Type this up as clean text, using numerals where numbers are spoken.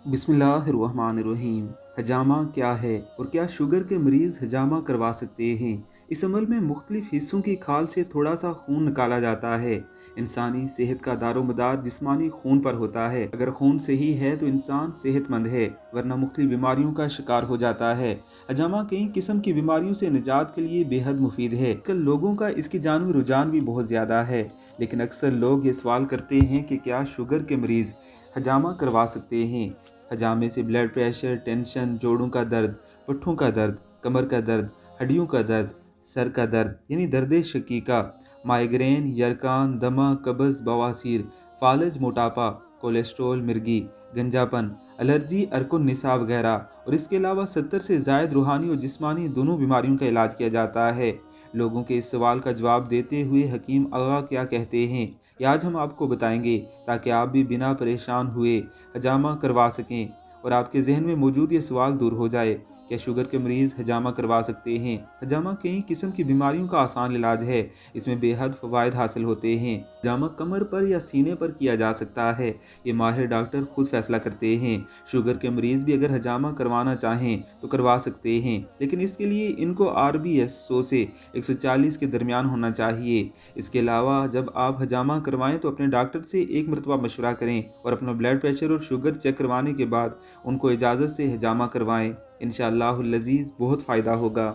बिस्मिल्लाहिर्रहमानिर्रहीम। हजामा क्या है और क्या शुगर के मरीज़ हजामा करवा सकते हैं? इस अमल में मुख्तलिफ हिस्सों की खाल से थोड़ा सा खून निकाला जाता है। इंसानी सेहत का दारोमदार जिस्मानी खून पर होता है। अगर खून सही है तो इंसान सेहतमंद है, वरना मुख्तलिफ बीमारियों का शिकार हो जाता है। हजामा कई किस्म की बीमारियों से निजात के लिए बेहद मुफीद है। कल लोगों का इसकी जानब रुझान भी बहुत ज़्यादा है, लेकिन अक्सर लोग ये सवाल करते हैं कि क्या शुगर के मरीज़ हजामा करवा सकते हैं। हजामे से ब्लड प्रेशर, टेंशन, जोड़ों का दर्द, पुट्ठों का दर्द, कमर का दर्द, हड्डियों का दर्द, सर का दर्द यानी दर्द शकीका, माइग्रेन, यरकान, दमा, कब्ज़, बवासीर, फालज, मोटापा, कोलेस्ट्रोल, मिर्गी, गंजापन, एलर्जी, अरकुन निसा वगैरह और इसके अलावा 70 से ज़ायद रूहानी और जिस्मानी दोनों बीमारियों का इलाज किया जाता है। लोगों के इस सवाल का जवाब देते हुए हकीम आगा क्या कहते हैं, ये आज हम आपको बताएंगे, ताकि आप भी बिना परेशान हुए हजामा करवा सकें और आपके जहन में मौजूद ये सवाल दूर हो जाए। क्या शुगर के मरीज़ हजामा करवा सकते हैं? हजामा कई किस्म की बीमारियों का आसान इलाज है। इसमें बेहद फ़वाइद हासिल होते हैं। हजामा कमर पर या सीने पर किया जा सकता है। ये माहिर डॉक्टर खुद फैसला करते हैं। शुगर के मरीज़ भी अगर हजामा करवाना चाहें तो करवा सकते हैं, लेकिन इसके लिए इनको RBS 100 से 140 के दरमियान होना चाहिए। इसके अलावा जब आप हजामा करवाएं तो अपने डॉक्टर से एक मरतबा मशवरा करें और अपना ब्लड प्रेशर और शुगर चेक करवाने के बाद उनको इजाज़त से हजामा करवाएं। इंशाअल्लाहुल अज़ीज़ बहुत फ़ायदा होगा।